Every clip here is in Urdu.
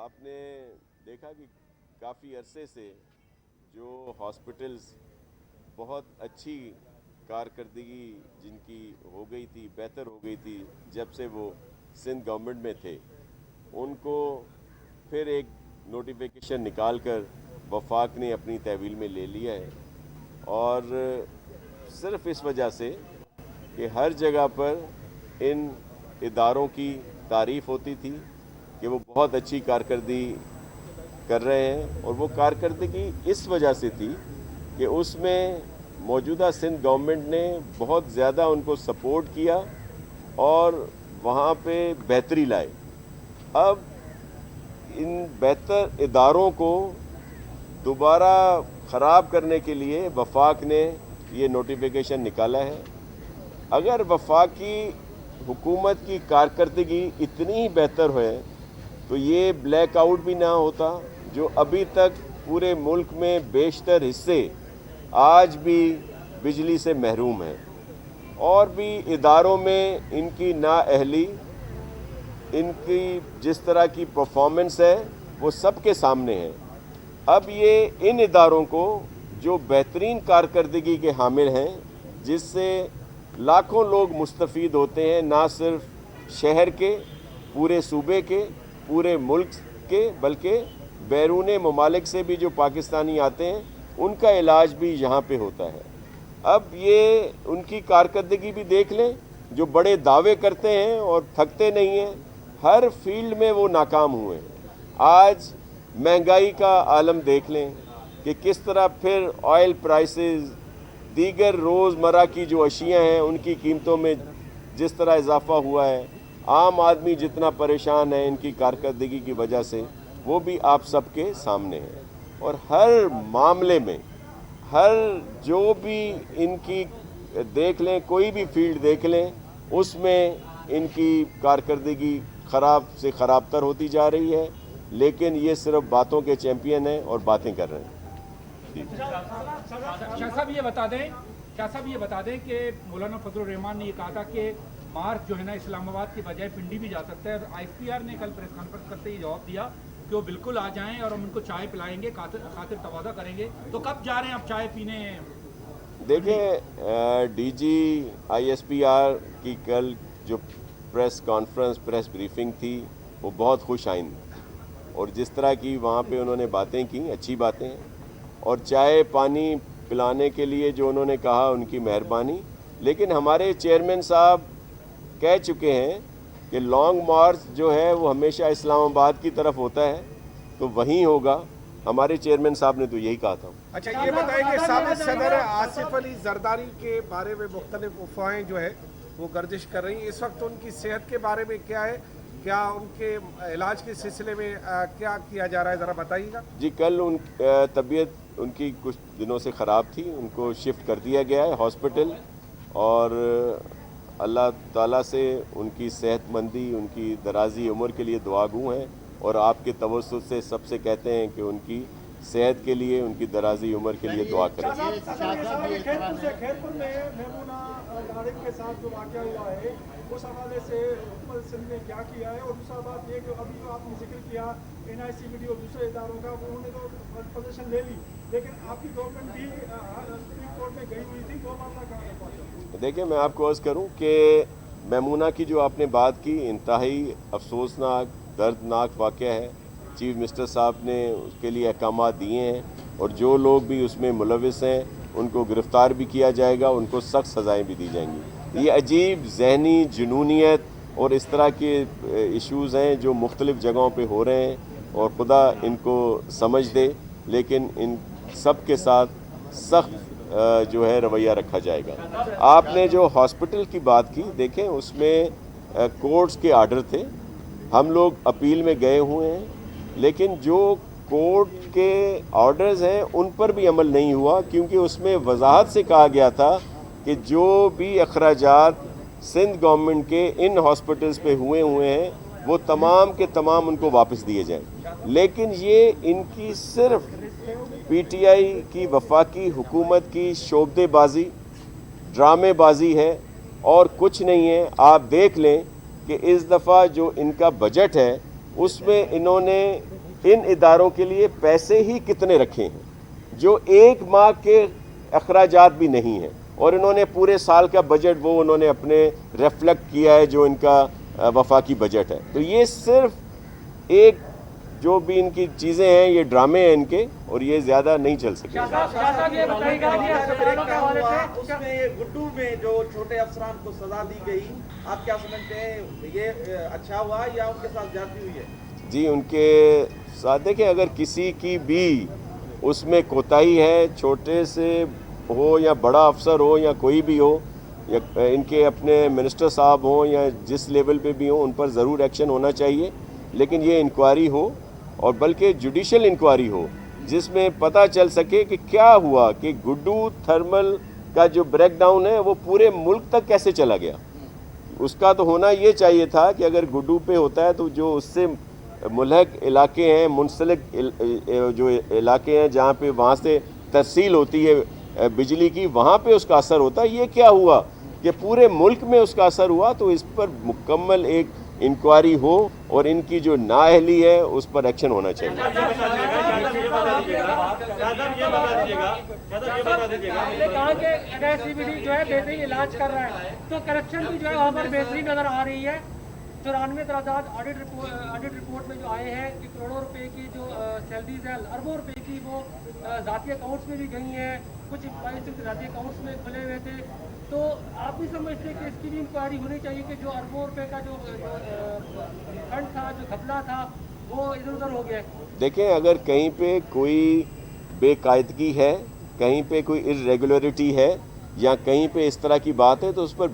آپ نے دیکھا کہ کافی عرصے سے جو ہاسپٹلز بہت اچھی کارکردگی جن کی ہو گئی تھی، بہتر ہو گئی تھی جب سے وہ سندھ گورنمنٹ میں تھے، ان کو پھر ایک نوٹیفیکیشن نکال کر وفاق نے اپنی تحویل میں لے لیا ہے، اور صرف اس وجہ سے کہ ہر جگہ پر ان اداروں کی تعریف ہوتی تھی کہ وہ بہت اچھی کارکردگی کر رہے ہیں، اور وہ کارکردگی اس وجہ سے تھی کہ اس میں موجودہ سندھ گورنمنٹ نے بہت زیادہ ان کو سپورٹ کیا اور وہاں پہ بہتری لائے۔ اب ان بہتر اداروں کو دوبارہ خراب کرنے کے لیے وفاق نے یہ نوٹیفیکیشن نکالا ہے۔ اگر وفاقی حکومت کی کارکردگی اتنی ہی بہتر ہوئے تو یہ بلیک آؤٹ بھی نہ ہوتا جو ابھی تک پورے ملک میں بیشتر حصے آج بھی بجلی سے محروم ہیں، اور بھی اداروں میں ان کی نااہلی، ان کی جس طرح کی پرفارمنس ہے وہ سب کے سامنے ہے۔ اب یہ ان اداروں کو جو بہترین کارکردگی کے حامل ہیں، جس سے لاکھوں لوگ مستفید ہوتے ہیں، نہ صرف شہر کے، پورے صوبے کے، پورے ملک کے، بلکہ بیرون ممالک سے بھی جو پاکستانی آتے ہیں ان کا علاج بھی یہاں پہ ہوتا ہے۔ اب یہ ان کی کارکردگی بھی دیکھ لیں، جو بڑے دعوے کرتے ہیں اور تھکتے نہیں ہیں، ہر فیلڈ میں وہ ناکام ہوئے ہیں۔ آج مہنگائی کا عالم دیکھ لیں کہ کس طرح پھر آئل پرائسز، دیگر روزمرہ کی جو اشیاء ہیں ان کی قیمتوں میں جس طرح اضافہ ہوا ہے، عام آدمی جتنا پریشان ہے ان کی کارکردگی کی وجہ سے، وہ بھی آپ سب کے سامنے ہے۔ اور ہر معاملے میں، ہر جو بھی ان کی دیکھ لیں، کوئی بھی فیلڈ دیکھ لیں، اس میں ان کی کارکردگی خراب سے خراب تر ہوتی جا رہی ہے، لیکن یہ صرف باتوں کے چیمپئن ہیں اور باتیں کر رہے ہیں۔ شاہ صاحب یہ بتا دیں کہ مولانا فضل الرحمان نے یہ کہا تھا کہ مارچ جو ہے نا اسلام آباد کی بجائے پنڈی بھی جا سکتا ہے، اور آئی ایس پی آر نے کل پریس کانفرنس کرتے ہی جواب دیا کہ وہ بالکل آ جائیں اور ہم ان کو چائے پلائیں گے، خاطر تواضع کریں گے۔ تو کب جا رہے ہیں آپ چائے پینے؟ دیکھیں، D G I S P R کی کل جو پریس کانفرنس، پریس بریفنگ تھی، وہ بہت خوش آئند، اور جس طرح کی وہاں پہ انہوں نے باتیں کی، اچھی باتیں ہیں، اور چائے پانی پلانے کے لیے جو انہوں نے کہا ان کی مہربانی۔ لیکن ہمارے چیئرمین صاحب کہہ چکے ہیں کہ لانگ مارچ جو ہے وہ ہمیشہ اسلام آباد کی طرف ہوتا ہے، تو وہیں ہوگا۔ ہمارے چیئرمین صاحب نے تو یہی کہا تھا۔ اچھا، یہ بتائیں کہ سابق صدر آصف علی زرداری کے بارے میں مختلف افواہیں جو ہے وہ گردش کر رہی ہیں، اس وقت ان کی صحت کے بارے میں کیا ہے؟ کیا ان کے علاج کے سلسلے میں کیا کیا جا رہا ہے، ذرا بتائیے گا۔ جی، کل طبیعت ان کی کچھ دنوں سے خراب تھی، ان کو شفٹ کر دیا گیا ہے ہاسپٹل، اور اللہ تعالیٰ سے ان کی صحت مندی، ان کی درازی عمر کے لیے دعا گو ہیں، اور آپ کے توسط سے سب سے کہتے ہیں کہ ان کی صحت کے لیے، ان کی درازی عمر کے لیے دعا کریں۔ خیرپور میں میمونہ طارق کے ساتھ جو واقعہ ہوا ہے، اس حوالے سے حکومت سندھ نے کیا کیا ہے؟ اور دوسرا بات یہ کہ ابھی جو آپ نے ذکر کیا این آئی سی بی ڈی اور دوسرے اداروں کا، وہ انہوں نے تو پوزیشن لے لی، لیکن آپ کی گورنمنٹ بھی سپریم کورٹ میں گئی ہوئی تھی، وہ معاملہ کہاں تک پہنچا؟ دیکھیں، میں آپ کو عرض کروں کہ میمونہ کی جو آپ نے بات کی، انتہائی افسوسناک، دردناک واقعہ ہے۔ چیف منسٹر صاحب نے اس کے لیے احکامات دیے ہیں، اور جو لوگ بھی اس میں ملوث ہیں ان کو گرفتار بھی کیا جائے گا، ان کو سخت سزائیں بھی دی جائیں گی۔ یہ عجیب ذہنی جنونیت اور اس طرح کے ایشوز ہیں جو مختلف جگہوں پہ ہو رہے ہیں، اور خدا ان کو سمجھ دے، لیکن ان سب کے ساتھ سخت جو ہے رویہ رکھا جائے گا۔ آپ نے جو ہاسپٹل کی بات کی، دیکھیں اس میں کورٹس کے آرڈر تھے، ہم لوگ اپیل میں گئے ہوئے ہیں، لیکن جو کورٹ کے آرڈرز ہیں ان پر بھی عمل نہیں ہوا، کیونکہ اس میں وضاحت سے کہا گیا تھا کہ جو بھی اخراجات سندھ گورنمنٹ کے ان ہاسپٹلز پہ ہوئے ہیں وہ تمام کے تمام ان کو واپس دیے جائیں۔ لیکن یہ ان کی صرف پی ٹی آئی کی، وفاقی حکومت کی شعبدے بازی، ڈرامے بازی ہے، اور کچھ نہیں ہے۔ آپ دیکھ لیں کہ اس دفعہ جو ان کا بجٹ ہے اس میں انہوں نے ان اداروں کے لیے پیسے ہی کتنے رکھے ہیں جو 1 ماہ کے اخراجات بھی نہیں ہیں، اور انہوں نے پورے سال کا بجٹ وہ انہوں نے اپنے ریفلیکٹ کیا ہے جو ان کا وفاقی بجٹ ہے. تو یہ صرف ایک جو بھی ان کی چیزیں ہیں یہ ڈرامے ہیں ان کے، اور یہ زیادہ نہیں چل سکے. اس میں یہ گڈو میں جو چھوٹے افسران کو سزا دی گئی، آپ کیا سمجھتے ہیں یہ اچھا ہوا یا ان کے ساتھ زیادتی ہوئی ہے؟ جی ان کے ساتھ دیکھیں، اگر کسی کی بھی اس میں کوتاہی ہے، چھوٹے سے ہو یا بڑا افسر ہو یا کوئی بھی ہو، یا ان کے اپنے منسٹر صاحب ہوں یا جس لیول پہ بھی ہوں، ان پر ضرور ایکشن ہونا چاہیے. لیکن یہ انکوائری ہو، اور بلکہ جوڈیشل انکوائری ہو جس میں پتہ چل سکے کہ کیا ہوا، کہ گڈو تھرمل کا جو بریک ڈاؤن ہے وہ پورے ملک تک کیسے چلا گیا. اس کا تو ہونا یہ چاہیے تھا کہ اگر گڈو پہ ہوتا ہے تو جو اس سے ملحق علاقے ہیں، منسلک جو علاقے ہیں جہاں پہ وہاں سے ترسیل ہوتی ہے بجلی کی، وہاں پہ اس کا اثر ہوتا ہے. یہ کیا ہوا کہ پورے ملک میں اس کا اثر ہوا. تو اس پر مکمل ایک انکوائری ہو اور ان کی جو نااہلی ہے اس پر ایکشن ہونا چاہیے. کہا کہ NICVD جو ہے بہترین علاج کر رہا ہے، تو کرپشن بھی جو ہے وہاں پر بہترین نظر آ رہی ہے. 94 تعداد آڈٹ رپورٹ میں جو آئے ہیں کہ کروڑوں روپے کی جو سیلریز ہیں، اربوں روپے کی وہ ذاتی اکاؤنٹس میں بھی گئی ہیں، کچھ امپلائیز کے ذاتی اکاؤنٹس میں کھلے ہوئے تھے. تو آپ بھی سمجھتے ہیں کہ اس کی بھی انکوائری ہونی چاہیے کہ جو اربوں روپے کا جو فنڈ تھا، جو گھپلا تھا، وہ ادھر ادھر ہو گیا. دیکھیں اگر کہیں پہ کوئی بے قاعدگی ہے، کہیں پہ کوئی ارریگولرٹی ہے یا کہیں پہ اس طرح کی بات ہے تو اس پر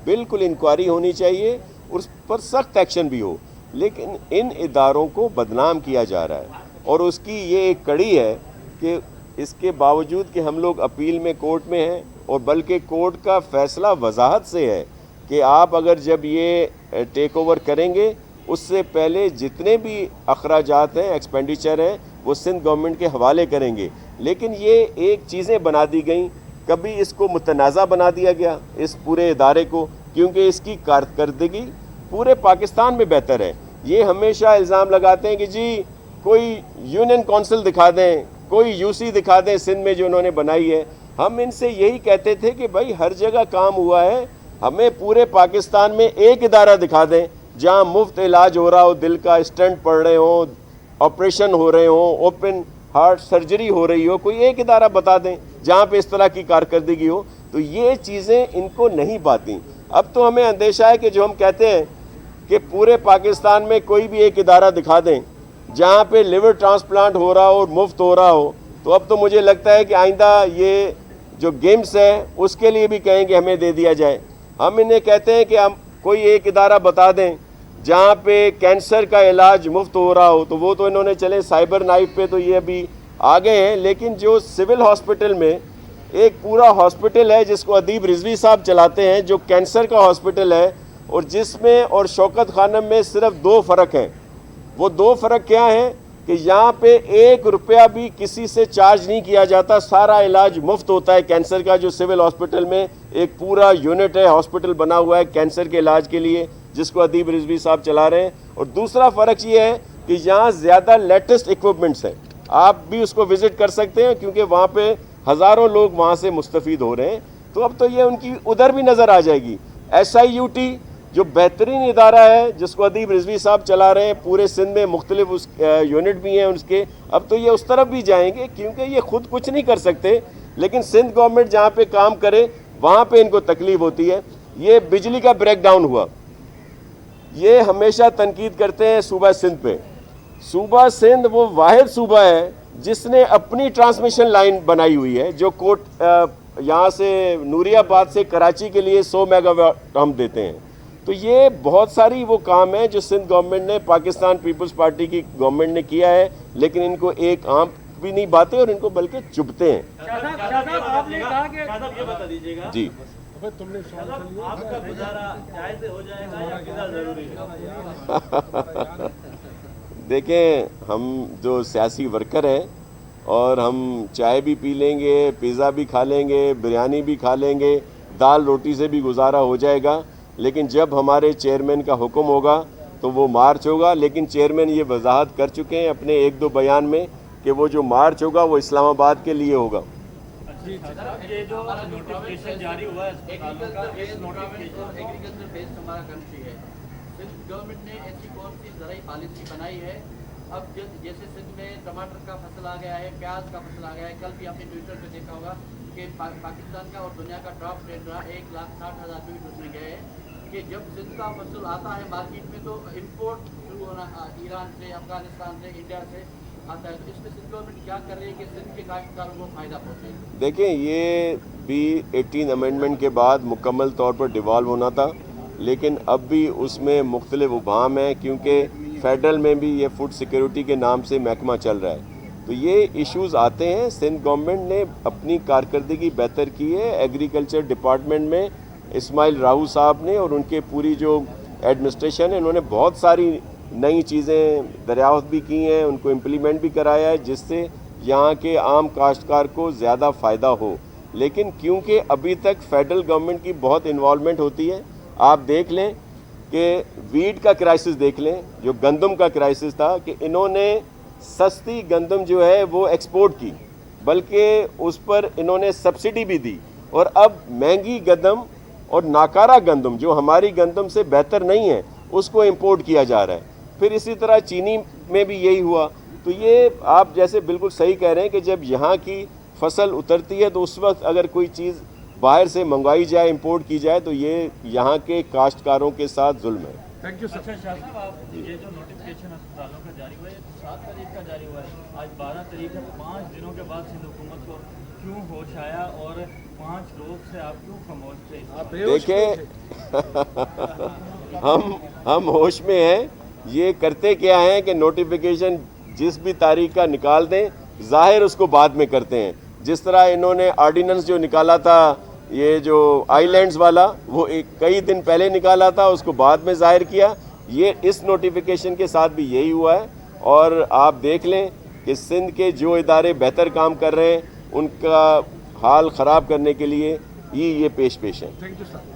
بالکل انکوائری ہونی چاہیے اور اس پر سخت ایکشن بھی ہو. لیکن ان اداروں کو بدنام کیا جا رہا ہے، اور اس کی یہ ایک کڑی ہے کہ اس کے باوجود کہ ہم لوگ اپیل میں کورٹ میں ہیں، اور بلکہ کورٹ کا فیصلہ وضاحت سے ہے کہ آپ اگر جب یہ ٹیک اوور کریں گے اس سے پہلے جتنے بھی اخراجات ہیں، ایکسپینڈیچر ہیں، وہ سندھ گورنمنٹ کے حوالے کریں گے. لیکن یہ ایک چیزیں بنا دی گئیں، کبھی اس کو متنازع بنا دیا گیا اس پورے ادارے کو، کیونکہ اس کی کارکردگی پورے پاکستان میں بہتر ہے. یہ ہمیشہ الزام لگاتے ہیں کہ جی کوئی یونین کونسل دکھا دیں، کوئی UC دکھا دیں سندھ میں جو انہوں نے بنائی ہے. ہم ان سے یہی کہتے تھے کہ بھائی ہر جگہ کام ہوا ہے، ہمیں پورے پاکستان میں ایک ادارہ دکھا دیں جہاں مفت علاج ہو رہا ہو، دل کا اسٹنٹ پڑ رہے ہوں، آپریشن ہو رہے ہوں، اوپن ہارٹ سرجری ہو رہی ہو. کوئی ایک ادارہ بتا دیں جہاں پہ اس طرح کی کارکردگی ہو. تو یہ چیزیں ان کو نہیں پاتی. اب تو ہمیں اندیشہ ہے کہ جو ہم کہتے ہیں کہ پورے پاکستان میں کوئی بھی ایک ادارہ دکھا دیں جہاں پہ لیور ٹرانسپلانٹ ہو رہا ہو اور مفت ہو رہا ہو، تو اب تو مجھے لگتا ہے کہ آئندہ یہ جو گیمز ہے اس کے لیے بھی کہیں کہ ہمیں دے دیا جائے. ہم انہیں کہتے ہیں کہ ہم کوئی ایک ادارہ بتا دیں جہاں پہ کینسر کا علاج مفت ہو رہا ہو. تو وہ تو انہوں نے چلے سائبر نائف پہ تو یہ ابھی آ گئے ہیں، لیکن جو سول ہاسپٹل میں ایک پورا ہاسپٹل ہے جس کو ادیب رضوی صاحب چلاتے ہیں، جو کینسر کا ہاسپٹل ہے، اور جس میں اور شوکت خانم میں صرف 2 فرق ہیں. وہ 2 فرق کیا ہیں کہ یہاں پہ 1 روپیہ بھی کسی سے چارج نہیں کیا جاتا، سارا علاج مفت ہوتا ہے کینسر کا. جو سول ہاسپٹل میں ایک پورا یونٹ ہے، ہاسپٹل بنا ہوا ہے کینسر کے علاج کے لیے، جس کو ادیب رضوی صاحب چلا رہے ہیں. اور دوسرا فرق یہ ہے کہ یہاں زیادہ لیٹسٹ ایکوپمنٹس ہیں. آپ بھی اس کو وزٹ کر سکتے ہیں کیونکہ وہاں پہ ہزاروں لوگ وہاں سے مستفید ہو رہے ہیں. تو اب تو یہ ان کی ادھر بھی نظر آ جائے گی. SIUT جو بہترین ادارہ ہے جس کو ادیب رضوی صاحب چلا رہے ہیں، پورے سندھ میں مختلف اس یونٹ بھی ہیں اس کے، اب تو یہ اس طرف بھی جائیں گے کیونکہ یہ خود کچھ نہیں کر سکتے. لیکن سندھ گورنمنٹ جہاں پہ کام کرے وہاں پہ ان کو تکلیف ہوتی ہے. یہ بجلی کا بریک ڈاؤن ہوا، یہ ہمیشہ تنقید کرتے ہیں صوبہ سندھ پہ. صوبہ سندھ وہ واحد صوبہ ہے جس نے اپنی ٹرانسمیشن لائن بنائی ہوئی ہے، جو کوٹ یہاں سے نوری آباد سے کراچی کے لیے 100 میگا واٹ ہم دیتے ہیں. تو یہ بہت ساری وہ کام ہیں جو سندھ گورنمنٹ نے، پاکستان پیپلز پارٹی کی گورنمنٹ نے کیا ہے، لیکن ان کو ایک عام بھی نہیں باتیں اور ان کو بلکہ چبھتے ہیں. آپ نے کہا کہ یہ بتا دیجیے گا جی آپ کا گزارا جائز ہو جائے گا یا پیزا ضروری ہے؟ دیکھیں ہم جو سیاسی ورکر ہیں اور ہم چائے بھی پی لیں گے، پیزا بھی کھا لیں گے، بریانی بھی کھا لیں گے، دال روٹی سے بھی گزارا ہو جائے گا. لیکن جب ہمارے چیئرمین کا حکم ہوگا تو وہ مارچ ہوگا، لیکن چیئرمین یہ وضاحت کر چکے ہیں اپنے 1-2 بیان میں کہ وہ جو مارچ ہوگا وہ اسلام آباد کے لیے ہوگا۔ یہ جو نوٹیفکیشن جاری ہوا ہے اسپتالوں کا، اس نوٹیفکیشن ایگریکلچر بیسڈ ہمارا کنٹری ہے، سندھ گورنمنٹ نے ایسی کون سی زرعی پالیسی بنائی ہے؟ اب جیسے سندھ میں ٹماٹر کا فصل آ گیا ہے، پیاز کا فصل آ گیا ہے، کل بھی آپ نے ٹویٹر پہ دیکھا ہوگا کہ پاکستان کا اور دنیا کا ٹاپ ریٹ رہا 1,60,000 ٹویٹ اس میں گئے ہیں کہ جب سندھ کا فصل آتا ہے مارکیٹ میں تو امپورٹ شروع ہونا ایران سے، افغانستان سے، انڈیا سے آتا ہے، تو اس میں سندھ گورنمنٹ کیا کر رہی ہے کہ سندھ کے کاشتکاروں کو فائدہ پہنچے؟ دیکھیں یہ بھی 18 امینڈمنٹ کے بعد مکمل طور پر ڈیوالو ہونا تھا، لیکن اب بھی اس میں مختلف ابہام ہیں، کیونکہ فیڈرل میں بھی یہ فوڈ سیکیورٹی کے نام سے محکمہ چل رہا ہے، تو یہ ایشوز آتے ہیں۔ سندھ گورنمنٹ نے اپنی کارکردگی بہتر کی ہے، ایگریکلچر ڈپارٹمنٹ میں اسماعیل راہو صاحب نے اور ان کے پوری جو ایڈمنسٹریشن ہے، انہوں نے بہت ساری نئی چیزیں دریافت بھی کی ہیں، ان کو امپلیمنٹ بھی کرایا ہے، جس سے یہاں کے عام کاشتکار کو زیادہ فائدہ ہو۔ لیکن کیونکہ ابھی تک فیڈرل گورنمنٹ کی بہت انوالومنٹ ہوتی ہے، آپ دیکھ لیں کہ ویٹ کا کرائسس دیکھ لیں، جو گندم کا کرائسس تھا، کہ انہوں نے سستی گندم جو ہے وہ ایکسپورٹ کی، بلکہ اس پر انہوں نے سبسڈی بھی دی، اور اب مہنگی گندم اور ناکارہ گندم جو ہماری گندم سے بہتر نہیں ہے اس کو امپورٹ کیا جا رہا ہے۔ پھر اسی طرح چینی میں بھی یہی ہوا۔ تو یہ آپ جیسے بالکل صحیح کہہ رہے ہیں کہ جب یہاں کی فصل اترتی ہے تو اس وقت اگر کوئی چیز باہر سے منگوائی جائے، امپورٹ کی جائے، تو یہ یہاں کے کاشتکاروں کے ساتھ ظلم ہے۔ Thank you sir. اچھا شاہ صاحب، آپ یہ جو نوٹیفکیشن اسپتالوں کا جاری ہوا ہے 7 تاریخ کا جاری ہوا ہے، آج 12 تاریخ ہے، 5 دنوں کے بعد سندھ حکومت کو کیوں ہوش آیا اور 5 روز سے آپ کیوں خاموش تھے؟ دیکھیں ہم ہوش میں ہیں، یہ کرتے کیا ہیں کہ نوٹیفیکیشن جس بھی تاریخ کا نکال دیں، ظاہر اس کو بعد میں کرتے ہیں۔ جس طرح انہوں نے آرڈیننس جو نکالا تھا یہ جو آئی لینڈز والا، وہ کئی دن پہلے نکالا تھا، اس کو بعد میں ظاہر کیا، یہ اس نوٹیفیکیشن کے ساتھ بھی یہی ہوا ہے۔ اور آپ دیکھ لیں کہ سندھ کے جو ادارے بہتر کام کر رہے ہیں ان کا حال خراب کرنے کے لیے ہی یہ پیش ہیں۔ Thank you sir.